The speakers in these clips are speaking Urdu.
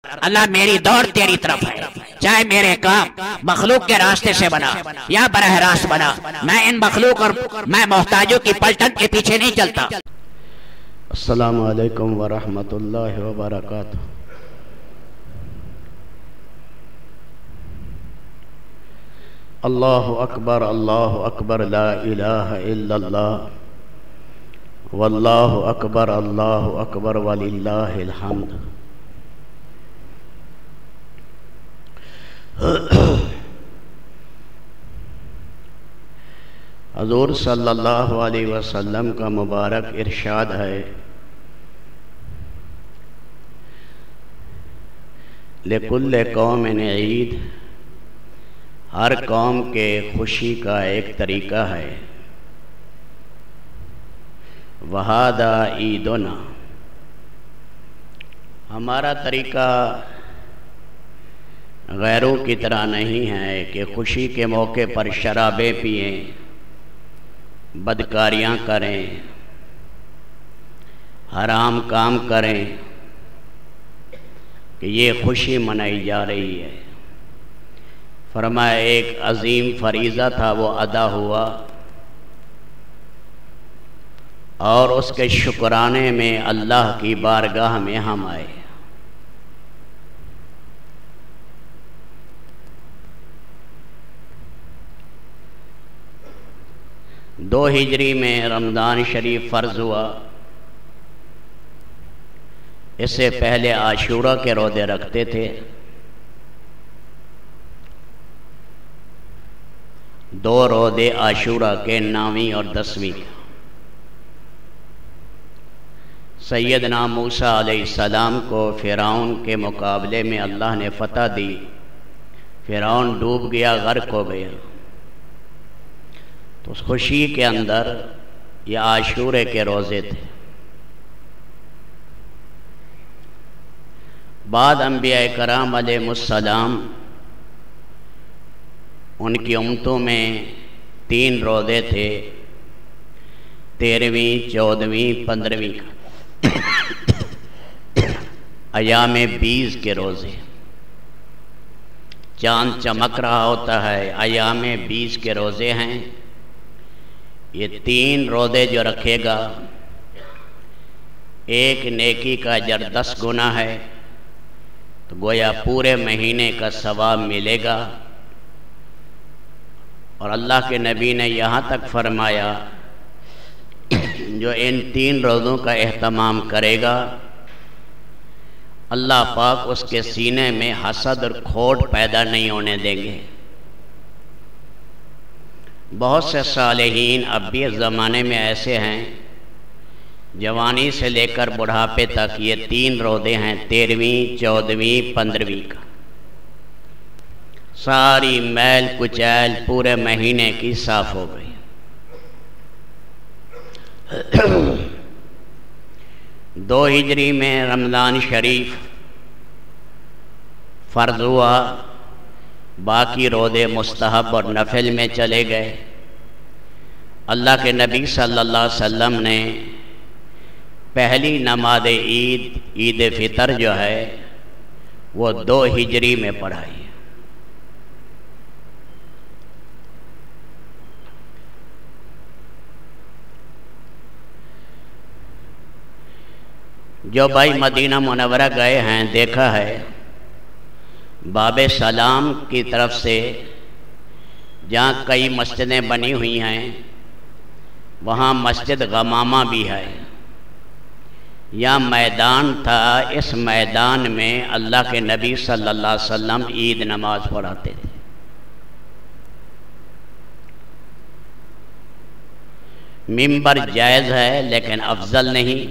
اللہ میری دوڑ تیری طرف ہے، چاہے میرے کام مخلوق کے راستے سے بنا یا براہ راست بنا، میں ان مخلوق اور میں محتاجوں کی پلٹن کے پیچھے نہیں چلتا۔ السلام علیکم ورحمۃ اللہ وبرکاتہ۔ اللہ اکبر لا الہ الا اللہ واللہ اکبر وللہ الحمد۔ حضور صلی اللہ علیہ وسلم کا مبارک ارشاد ہے، لکل قوم عید، ہر قوم کے خوشی کا ایک طریقہ ہے، وہذا عیدنا، ہمارا طریقہ غیروں کی طرح نہیں ہے کہ خوشی کے موقع پر شرابیں پئیں، بدکاریاں کریں، حرام کام کریں، کہ یہ خوشی منائی جا رہی ہے۔ فرمایا ایک عظیم فریضہ تھا، وہ ادا ہوا، اور اس کے شکرانے میں اللہ کی بارگاہ میں ہم آئے۔ دو ہجری میں رمضان شریف فرض ہوا، اس سے پہلے عاشورہ کے روزے رکھتے تھے۔ دو روزے عاشورہ کے 9ویں اور 10ویں۔ سیدنا موسیٰ علیہ السلام کو فرعون کے مقابلے میں اللہ نے فتح دی، فرعون ڈوب گیا، غرق ہو گیا، تو اس خوشی کے اندر یہ عاشورے کے روزے تھے۔ بعد انبیاء کرام علیہ السلام، ان کی امتوں میں 3 روزے تھے، 13ویں، 14ویں، 15ویں کا ایام 20 کے روزے۔ چاند چمک رہا ہوتا ہے، ایام 20 کے روزے ہیں۔ یہ 3 روزے جو رکھے گا، ایک نیکی کا اجر 10 گنا ہے، تو گویا پورے مہینے کا ثواب ملے گا۔ اور اللہ کے نبی نے یہاں تک فرمایا، جو ان 3 روزوں کا اہتمام کرے گا، اللہ پاک اس کے سینے میں حسد اور کھوٹ پیدا نہیں ہونے دیں گے۔ بہت سے صالحین اب بھی اس زمانے میں ایسے ہیں، جوانی سے لے کر بڑھاپے تک یہ 3 روزے ہیں، 13ویں، 14ویں، 15ویں کا۔ ساری میل کچیل پورے مہینے کی صاف ہو گئی۔ 2 ہجری میں رمضان شریف فرض ہوا، باقی روزے مستحب اور نفل میں چلے گئے۔ اللہ کے نبی صلی اللہ علیہ وسلم نے پہلی نماز عید فطر جو ہے وہ 2 ہجری میں پڑھائی۔ جو بھائی مدینہ منورہ گئے ہیں، دیکھا ہے باب سلام کی طرف سے جہاں کئی مسجدیں بنی ہوئی ہیں، وہاں مسجد غمامہ بھی ہے۔ یہاں میدان تھا، اس میدان میں اللہ کے نبی صلی اللہ علیہ وسلم عید نماز پڑھاتے تھے۔ منبر جائز ہے لیکن افضل نہیں،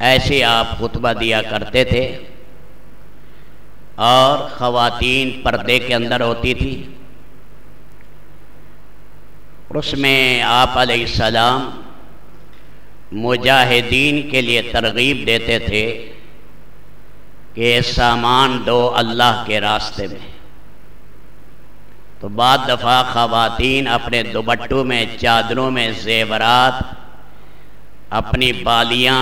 ایسے آپ خطبہ دیا کرتے تھے، اور خواتین پردے کے اندر ہوتی تھی۔ اس میں آپ علیہ السلام مجاہدین کے لیے ترغیب دیتے تھے کہ سامان دو اللہ کے راستے میں۔ تو بعض دفعہ خواتین اپنے دوپٹوں میں، چادروں میں زیورات، اپنی بالیاں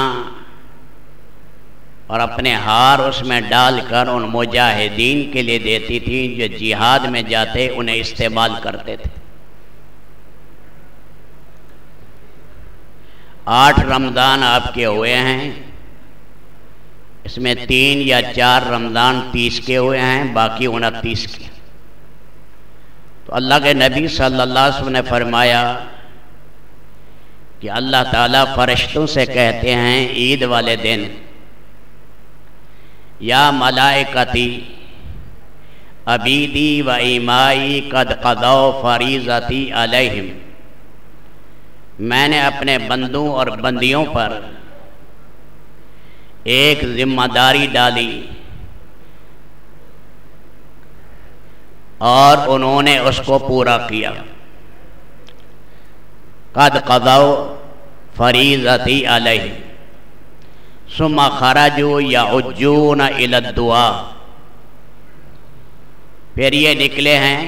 اور اپنے ہار اس میں ڈال کر ان مجاہدین کے لیے دیتی تھی جو جہاد میں جاتے انہیں استعمال کرتے تھے۔ 8 رمضان آپ کے ہوئے ہیں، اس میں 3 یا 4 رمضان 30 کے ہوئے ہیں، باقی 29 کے۔ تو اللہ کے نبی صلی اللہ علیہ وسلم نے فرمایا کہ اللہ تعالیٰ فرشتوں سے کہتے ہیں عید والے دن، یا ملائکتی عبیدی و ایمائی قد قضوا فریضتی علیہم، میں نے اپنے بندوں اور بندیوں پر ایک ذمہ داری ڈالی اور انہوں نے اس کو پورا کیا۔ قد قضوا فریضتی علیہم ثم خرجوا یعجون الی الدعاء، پھر یہ نکلے ہیں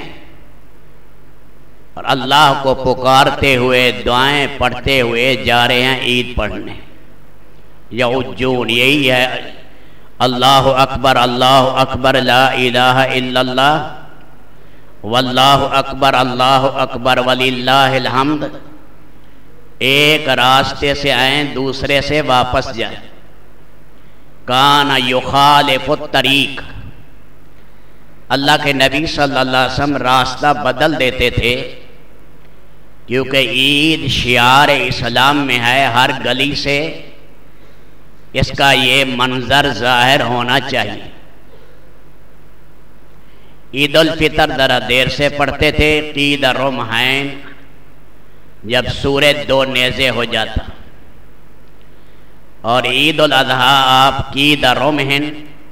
اور اللہ کو پکارتے ہوئے دعائیں پڑھتے ہوئے جا رہے ہیں عید پڑھنے۔ یعجون یہی ہے اللہ اکبر لا الہ الا اللہ واللہ اکبر وللہ الحمد، ایک راستے سے آئیں دوسرے سے واپس جائیں۔ کان یخالف الطریق، اللہ کے نبی صلی اللہ علیہ وسلم راستہ بدل دیتے تھے، کیونکہ عید شعار اسلام میں ہے، ہر گلی سے اس کا یہ منظر ظاہر ہونا چاہیے۔ عید الفطر ذرا دیر سے پڑھتے تھے، قید الرمحین جب سورج 2 نیزے ہو جاتا، اور عید الاضحیٰ آپ قید الرمحین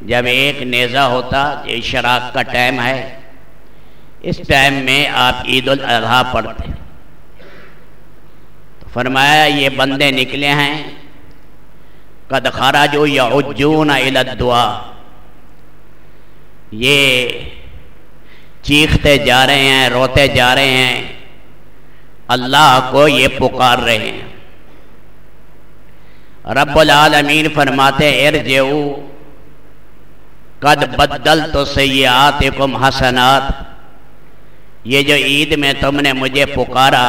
جب 1 نیزہ ہوتا، اشراق کا ٹائم ہے، اس ٹائم میں آپ عید الاضحیٰ پڑھتے۔ تو فرمایا یہ بندے نکلے ہیں، قد خرجوا یعجون الی الدعاء، یہ چیختے جا رہے ہیں، روتے جا رہے ہیں، اللہ کو یہ پکار رہے ہیں۔ رب العالمین فرماتے ارجعوا قد بدلت سیئاتکم حسنات، یہ جو عید میں تم نے مجھے پکارا،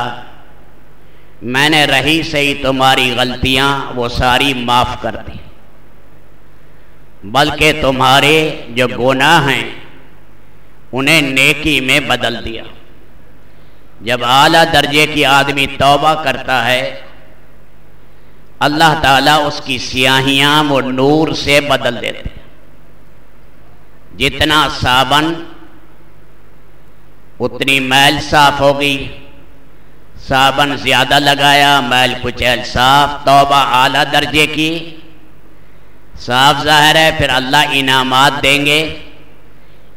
میں نے رہی سہی تمہاری غلطیاں وہ ساری معاف کر دی، بلکہ تمہارے جو گناہ ہیں انہیں نیکی میں بدل دیا۔ جب اعلیٰ درجے کی آدمی توبہ کرتا ہے، اللہ تعالیٰ اس کی سیاہیاں وہ نور سے بدل دیتے۔ جتنا صابن اتنی میل صاف ہوگی، صابن زیادہ لگایا میل کچیل صاف، توبہ اعلیٰ درجے کی صاف ظاہر ہے، پھر اللہ انعامات دیں گے۔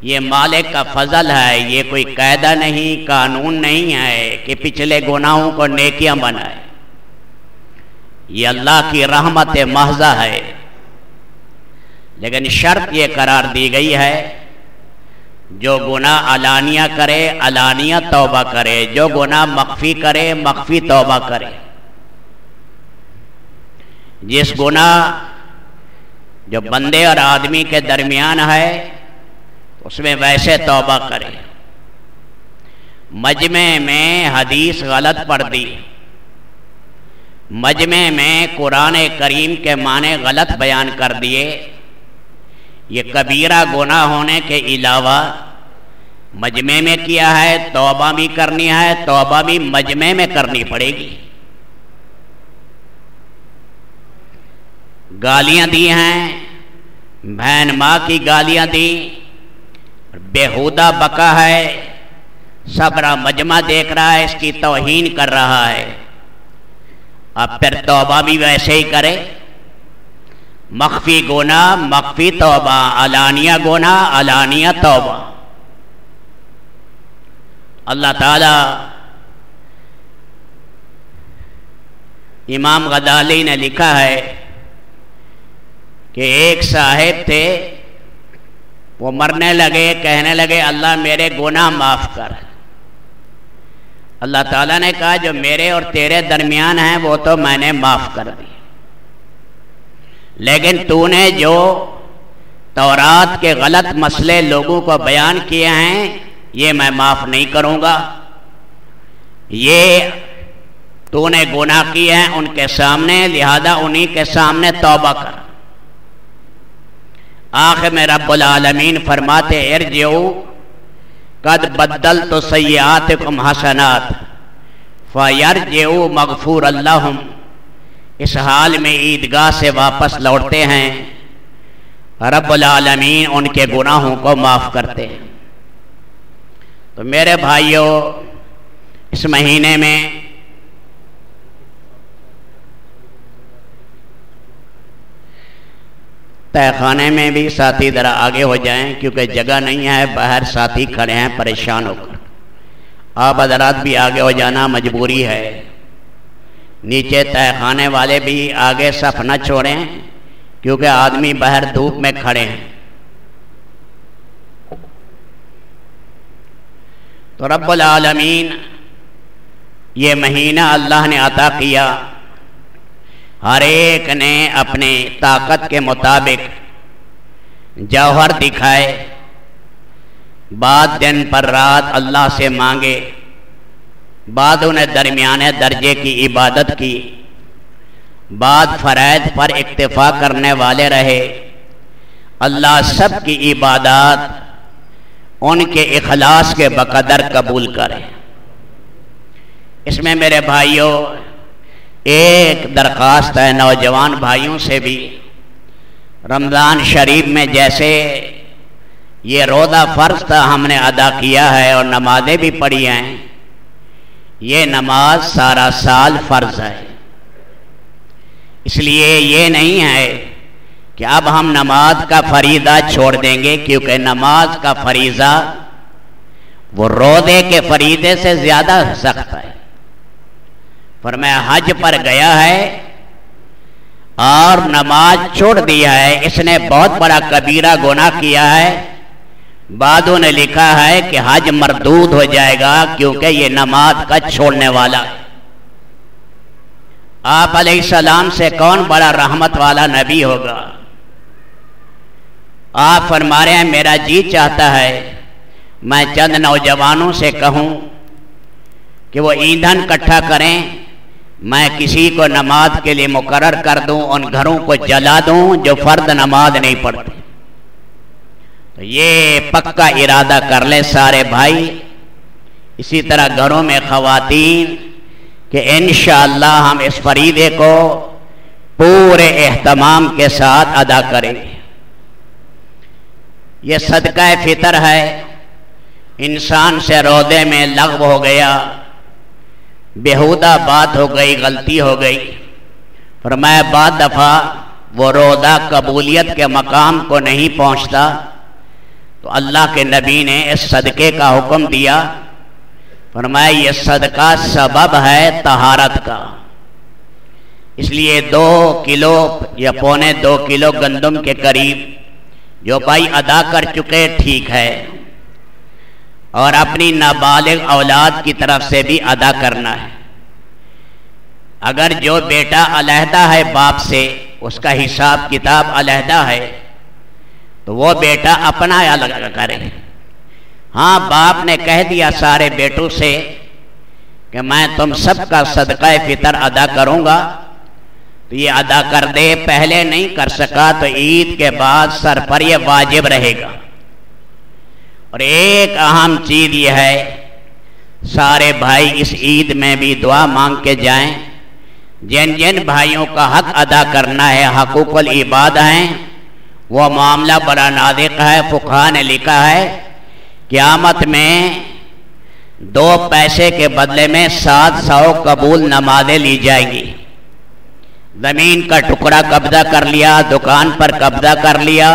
یہ مالک کا فضل ہے، یہ کوئی قاعدہ نہیں، قانون نہیں ہے کہ پچھلے گناہوں کو نیکیاں بنائے، یہ اللہ کی رحمت محض ہے۔ لیکن شرط یہ قرار دی گئی ہے جو گناہ علانیہ کرے علانیہ توبہ کرے، جو گناہ مخفی کرے مخفی توبہ کرے۔ جس گناہ جو بندے اور آدمی کے درمیان ہے اس میں ویسے توبہ کرے۔ مجمع میں حدیث غلط پڑھ دی، مجمع میں قرآن کریم کے معنی غلط بیان کر دیے، یہ کبیرہ گناہ ہونے کے علاوہ مجمع میں کیا ہے، توبہ بھی کرنی ہے، توبہ بھی مجمع میں کرنی پڑے گی۔ گالیاں دی ہیں، بہن ماں کی گالیاں دی، بےہودہ بکا ہے، سبرا مجمع دیکھ رہا ہے، اس کی توہین کر رہا ہے، اب پھر توبہ بھی ویسے ہی کرے۔ مخفی گناہ مخفی توبہ، علانیہ گناہ علانیہ توبہ۔ اللہ تعالی امام غزالی نے لکھا ہے کہ ایک صاحب تھے، وہ مرنے لگے، کہنے لگے اللہ میرے گناہ معاف کر۔ اللہ تعالیٰ نے کہا جو میرے اور تیرے درمیان ہیں وہ تو میں نے معاف کر دی، لیکن تو نے جو تورات کے غلط مسئلے لوگوں کو بیان کیے ہیں یہ میں معاف نہیں کروں گا. یہ تو نے گناہ کیے ہیں ان کے سامنے، لہذا انہی کے سامنے توبہ کر. آخر میں رب العالمین فرماتے ارجعوا قد بدلت سیئاتکم حسنات فیرجعوا مغفورا لہم. اس حال میں عیدگاہ سے واپس لوٹتے ہیں، رب العالمین ان کے گناہوں کو معاف کرتے ہیں. تو میرے بھائیوں، اس مہینے میں تہ خانے میں بھی ساتھی ذرا آگے ہو جائیں کیونکہ جگہ نہیں ہے، باہر ساتھی کھڑے ہیں پریشان ہو کر. آپ حضرات بھی آگے ہو جانا مجبوری ہے. نیچے تہ خانے والے بھی آگے صف نہ چھوڑیں کیونکہ آدمی باہر دھوپ میں کھڑے ہیں. تو رب العالمین یہ مہینہ اللہ نے عطا کیا، ہر ایک نے اپنے طاقت کے مطابق جوہر دکھائے، بعد دن پر رات اللہ سے مانگے، بعدوں نے درمیانے درجے کی عبادت کی، بعد فرائض پر اکتفا کرنے والے رہے. اللہ سب کی عبادات ان کے اخلاص کے بقدر قبول کرے. اس میں میرے بھائیوں ایک درخواست ہے نوجوان بھائیوں سے بھی. رمضان شریف میں جیسے یہ روزہ فرض تھا ہم نے ادا کیا ہے اور نمازیں بھی پڑھی ہیں، یہ نماز سارا سال فرض ہے. اس لیے یہ نہیں ہے کہ اب ہم نماز کا فریضہ چھوڑ دیں گے، کیونکہ نماز کا فریضہ وہ روزے کے فریضے سے زیادہ سخت ہے. فرمایا حج پر گیا ہے اور نماز چھوڑ دیا ہے، اس نے بہت بڑا کبیرہ گناہ کیا ہے. بعدوں نے لکھا ہے کہ حج مردود ہو جائے گا کیونکہ یہ نماز کا چھوڑنے والا ہے. آپ علیہ السلام سے کون بڑا رحمت والا نبی ہوگا؟ آپ فرما رہے ہیں میرا جی چاہتا ہے میں چند نوجوانوں سے کہوں کہ وہ ایندھن اکٹھا کریں، میں کسی کو نماز کے لیے مقرر کر دوں، ان گھروں کو جلا دوں جو فرض نماز نہیں پڑھتے. تو یہ پکا ارادہ کر لیں سارے بھائی. اسی طرح گھروں میں خواتین کہ انشاءاللہ ہم اس فریضے کو پورے اہتمام کے ساتھ ادا کریں گے. یہ صدقہ فطر ہے، انسان سے روزے میں لغو ہو گیا، بیہودہ بات ہو گئی، غلطی ہو گئی. فرمایا بعد دفعہ وہ روزہ قبولیت کے مقام کو نہیں پہنچتا تو اللہ کے نبی نے اس صدقے کا حکم دیا. فرمایا یہ صدقہ سبب ہے طہارت کا. اس لیے 2 کلو یا 1.25 کلو گندم کے قریب جو بھائی ادا کر چکے ٹھیک ہے، اور اپنی نابالغ اولاد کی طرف سے بھی ادا کرنا ہے. اگر جو بیٹا علیحدہ ہے باپ سے، اس کا حساب کتاب علیحدہ ہے، تو وہ بیٹا اپنا الگ کرے. ہاں باپ نے کہہ دیا سارے بیٹوں سے کہ میں تم سب کا صدقہ فطر ادا کروں گا، تو یہ ادا کر دے. پہلے نہیں کر سکا تو عید کے بعد سر پر یہ واجب رہے گا. اور ایک اہم چیز یہ ہے سارے بھائی اس عید میں بھی دعا مانگ کے جائیں. جن جن بھائیوں کا حق ادا کرنا ہے، حقوق العباد ہیں، وہ معاملہ بڑا نازک ہے. فقہا نے لکھا ہے قیامت میں 2 پیسے کے بدلے میں 700 قبول نمازیں لی جائیں گی. زمین کا ٹکڑا قبضہ کر لیا، دکان پر قبضہ کر لیا،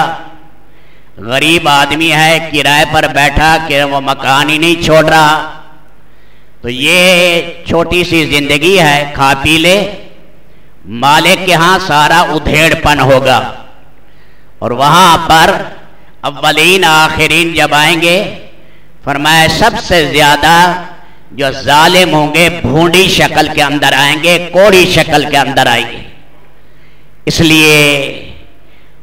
غریب آدمی ہے کرائے پر بیٹھا کہ وہ مکان ہی نہیں چھوڑ رہا، تو یہ چھوٹی سی زندگی ہے، کھا پی لے. مالک کے ہاں سارا ادھیڑ پن ہوگا، اور وہاں پر اولین آخرین جب آئیں گے، فرمایا سب سے زیادہ جو ظالم ہوں گے بھونڈی شکل کے اندر آئیں گے، کوڑی شکل کے اندر آئیں گے. اس لیے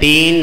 3